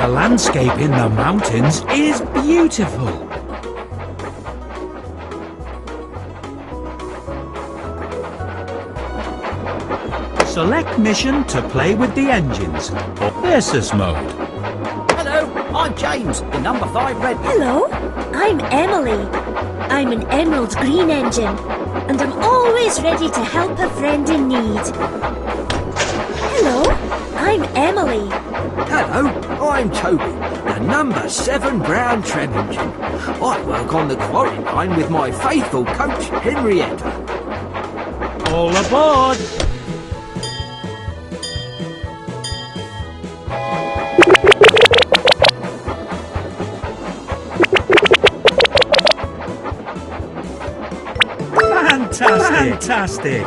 The landscape in the mountains is beautiful. Select mission to play with the engines or versus mode. Hello, I'm James, the number 5 red. Hello, I'm Emily. I'm an emerald green engine, and I'm always ready to help a friend in need. Hello, I'm Emily. Hello, I'm Toby, the number 7 brown trem engine. I work on the quarry line with my faithful coach, Henrietta. All aboard! Fantastic!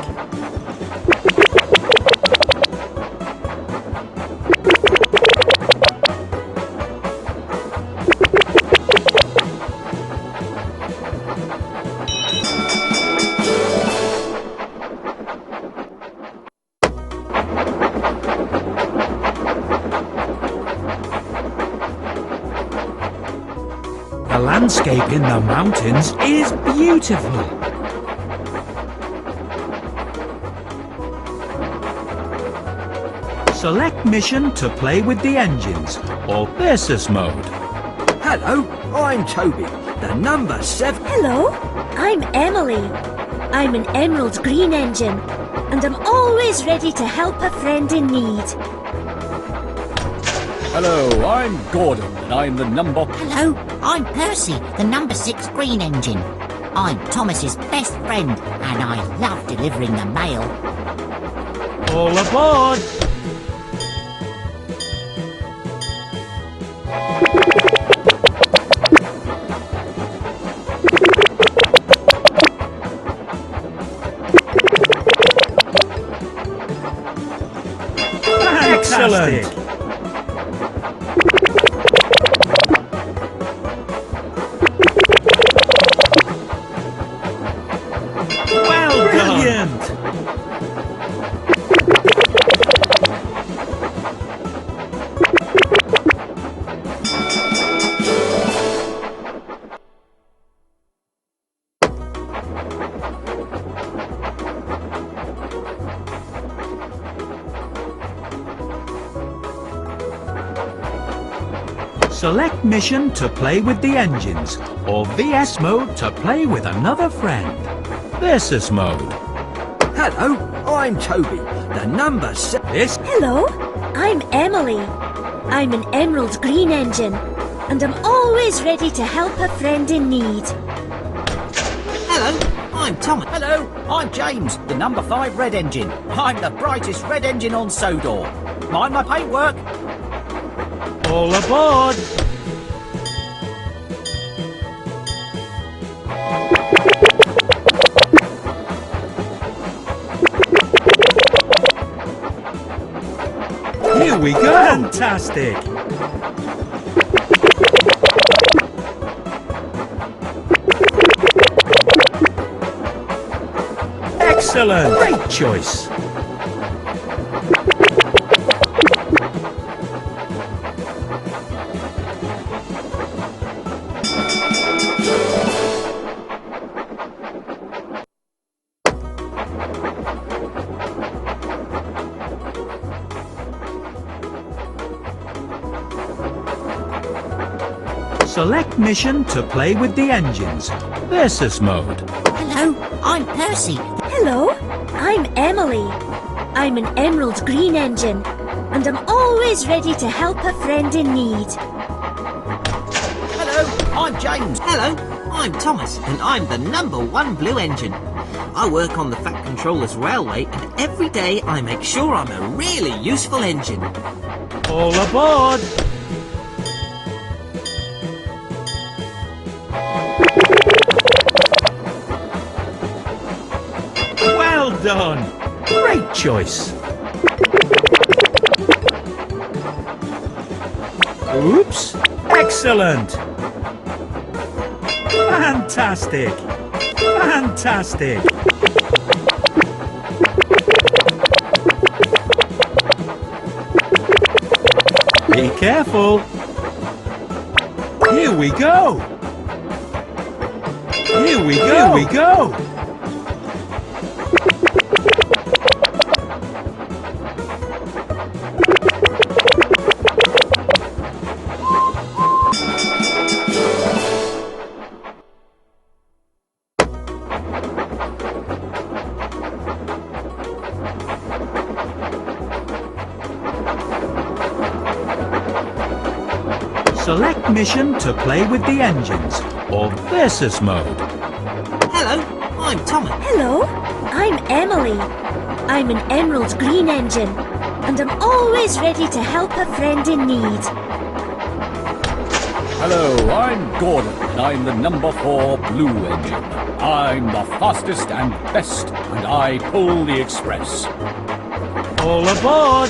The landscape in the mountains is beautiful. Select mission to play with the engines or versus mode. Hello, I'm Toby, the number 7. Hello, I'm Emily. I'm an emerald green engine, and I'm always ready to help a friend in need. Hello, I'm Gordon, and I'm the number... Hello, I'm Percy, the number 6 green engine. I'm Thomas's best friend, and I love delivering the mail. All aboard! Excellent! Well done! Brilliant! Select mission to play with the engines or VS mode to play with another friend. Versus mode. Hello, I'm Toby, the number 7. Hello, I'm Emily. I'm an emerald green engine, and I'm always ready to help a friend in need. Hello, I'm Thomas. Hello, I'm James, the number 5 red engine. I'm the brightest red engine on Sodor. Mind my paintwork? All aboard! Here we go! Fantastic! Excellent! Great choice! Select mission to play with the engines. Versus mode. Hello, I'm Percy. Hello, I'm Emily. I'm an emerald green engine, and I'm always ready to help a friend in need. Hello, I'm James. Hello, I'm Thomas, and I'm the number 1 blue engine. I work on the Fat Controllers Railway, and every day I make sure I'm a really useful engine. All aboard! Well done! Great choice! Oops! Excellent! Fantastic! Fantastic! careful. Here we go. Here we go. Here we go. Select mission to play with the engines, or versus mode. Hello, I'm Thomas. Hello, I'm Emily. I'm an emerald green engine, and I'm always ready to help a friend in need. Hello, I'm Gordon, and I'm the number 4 blue engine. I'm the fastest and best, and I pull the express. All aboard!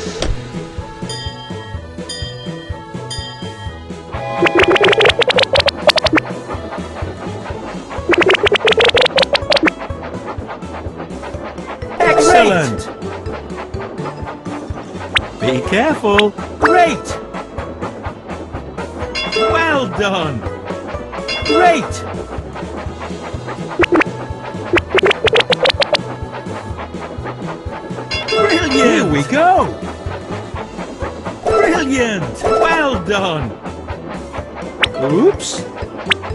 Excellent! Be careful! Great! Well done! Great! Brilliant! Here we go! Brilliant! Well done! Oops!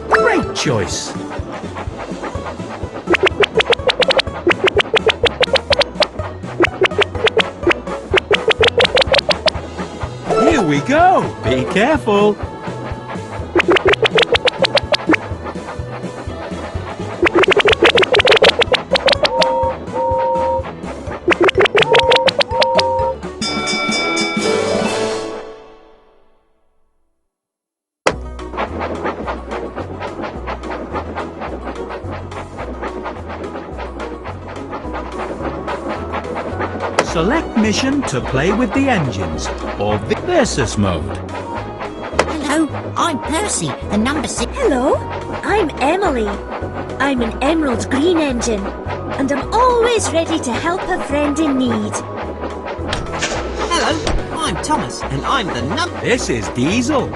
Great choice! Here we go! Be careful! Select mission to play with the engines, or versus mode. Hello, I'm Percy, the number 6. Hello, I'm Emily. I'm an emerald green engine, and I'm always ready to help a friend in need. Hello, I'm Thomas, and I'm the number... This is Diesel.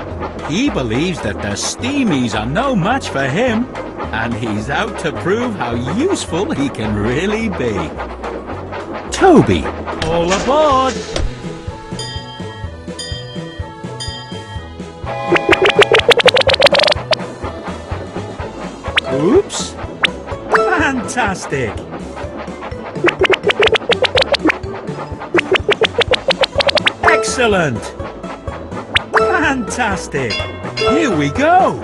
He believes that the Steamies are no match for him, and he's out to prove how useful he can really be. Toby, all aboard! Oops! Fantastic! Excellent! Fantastic! Here we go!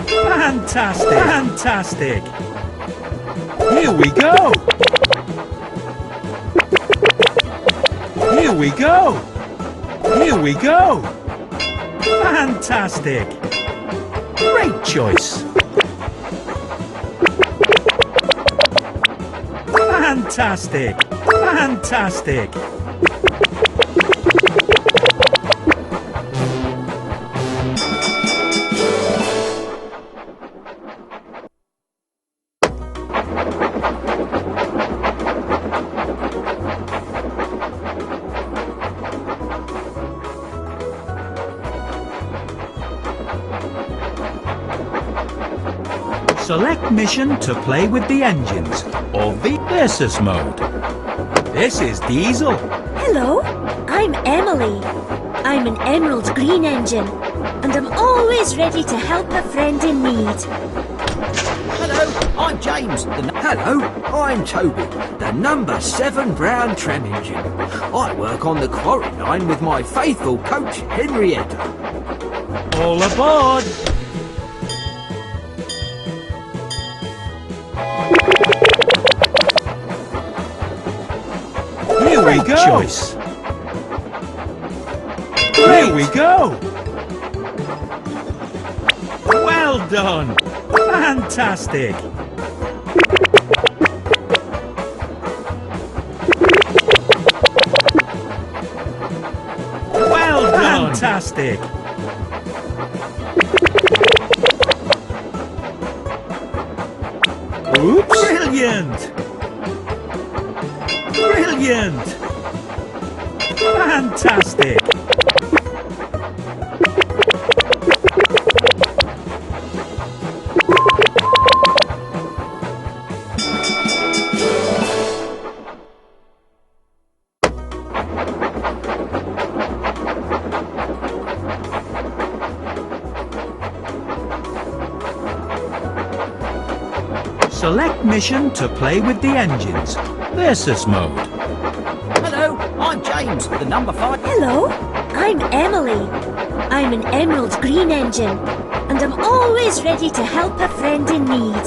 Fantastic! Fantastic! Here we go! Here we go! Here we go! Fantastic! Great choice! Fantastic! Fantastic! Select mission to play with the engines, or versus mode. This is Diesel. Hello, I'm Emily. I'm an emerald green engine, and I'm always ready to help a friend in need. Hello, I'm James. Hello, I'm Toby, the number 7 brown tram engine. I work on the quarry line with my faithful coach, Henrietta. All aboard! Here we go! Choice. Here we go! Well done! Fantastic! Well done! Fantastic! Oops! Brilliant! Brilliant! Fantastic! Select mission to play with the engines. Versus mode. Hello, I'm James, the number 5. Hello, I'm Emily. I'm an emerald green engine, and I'm always ready to help a friend in need.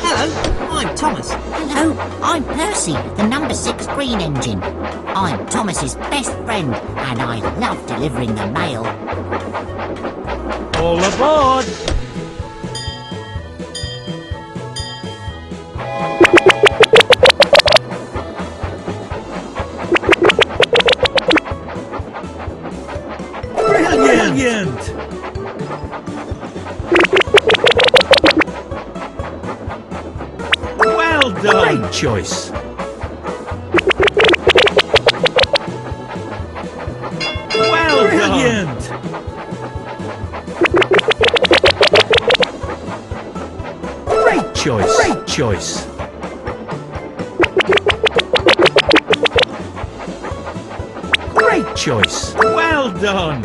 Hello, I'm Thomas. Hello, I'm Percy, the number 6 green engine. I'm Thomas's best friend, and I love delivering the mail. All aboard! Brilliant! Well done! Great choice! Well Brilliant! Great choice! Great choice! Great choice! Well done!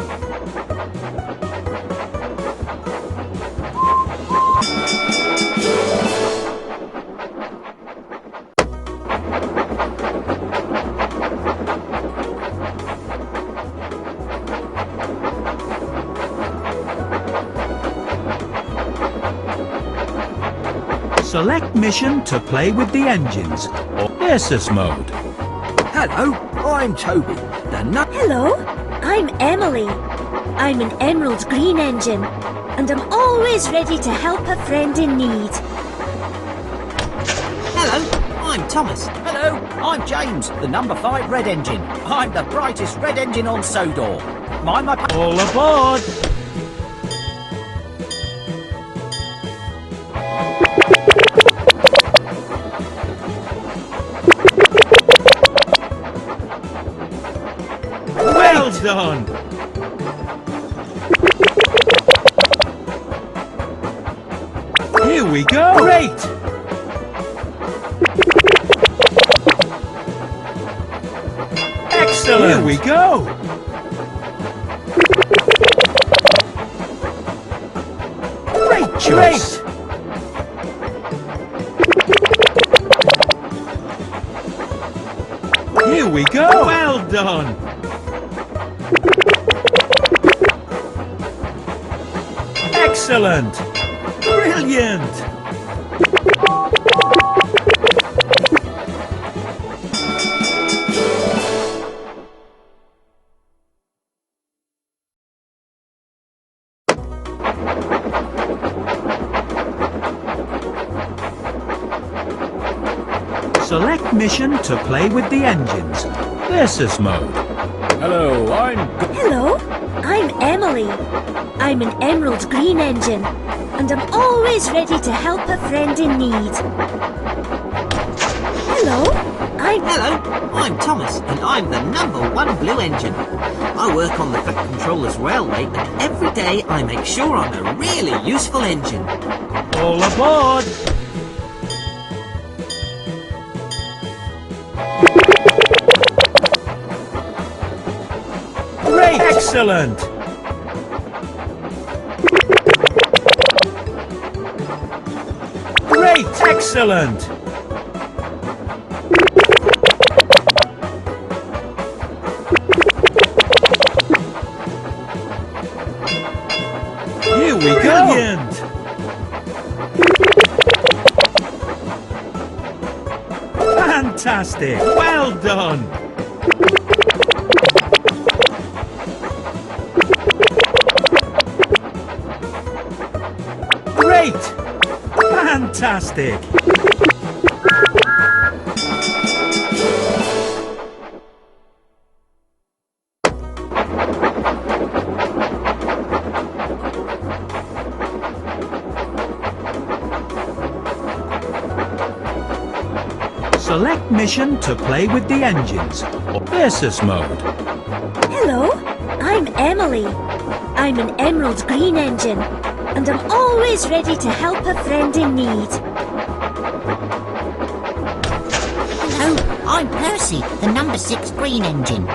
Select mission to play with the engines or versus mode. Hello, I'm Toby, the Hello, I'm Emily. I'm an emerald green engine, and I'm always ready to help a friend in need. Hello, I'm Thomas. Hello, I'm James, the number 5 red engine. I'm the brightest red engine on Sodor. Mind my All aboard! Well done! Here we go! Great! Excellent! Here we go! Great choice! Here we go! Well done! Excellent! Brilliant! Select mission to play with the engines. Versus mode. Hello, Hello, I'm Emily. I'm an emerald green engine, and I'm always ready to help a friend in need. Hello, Hello, I'm Thomas, and I'm the number 1 blue engine. I work on the Fat Controllers Railway, and every day I make sure I'm a really useful engine. All aboard! Great! Excellent! Great! Excellent! Here we go! Brilliant! Fantastic! Well done! Great! Fantastic! Select mission to play with the engines or versus mode. Hello, I'm Emily. I'm an emerald green engine, and I'm always ready to help a friend in need. Hello, I'm Percy, the number 6 green engine.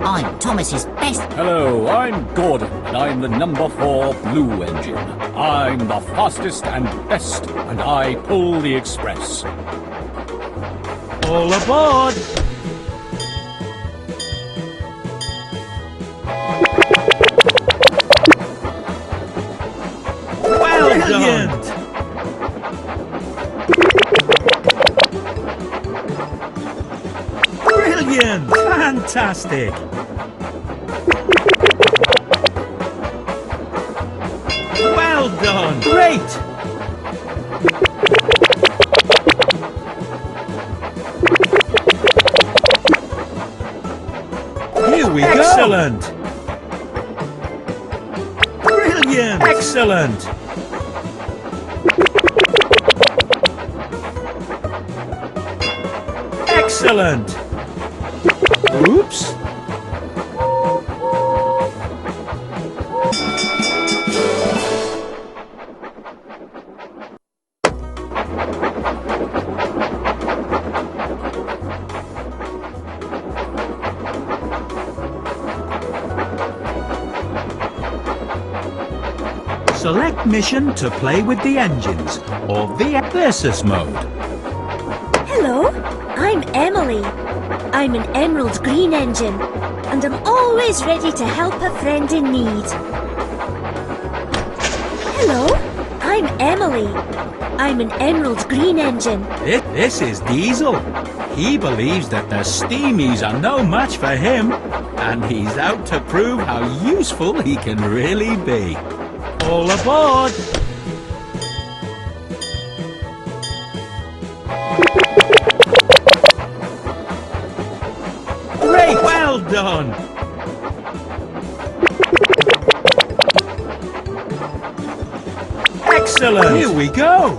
I'm Thomas's best. Hello, I'm Gordon, and I'm the number 4 Blue Engine. I'm the fastest and best, and I pull the express. All aboard! Well done! Brilliant! Fantastic! Well done! Great! Here we go! Excellent! Brilliant! Excellent! Excellent! Oops! Select mission to play with the engines, or versus mode. Hello, I'm Emily. I'm an emerald green engine, and I'm always ready to help a friend in need. Hello, I'm Emily. I'm an emerald green engine. This is Diesel. He believes that the Steamies are no match for him, and he's out to prove how useful he can really be. All aboard! Great! Well done! Excellent! Here we go!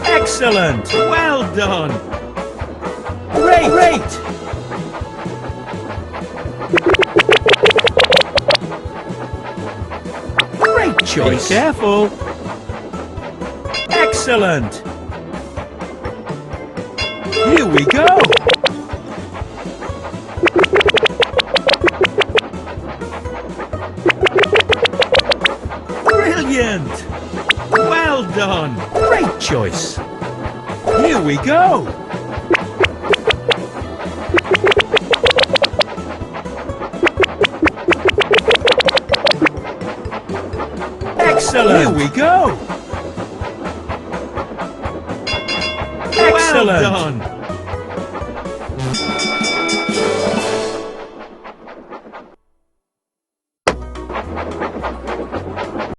Excellent! Well done! Great! Great! Great choice! Be careful! Excellent! Here we go! Brilliant! Well done! Great choice! Here we go! Excellent! Here we go! Excellent! Well done!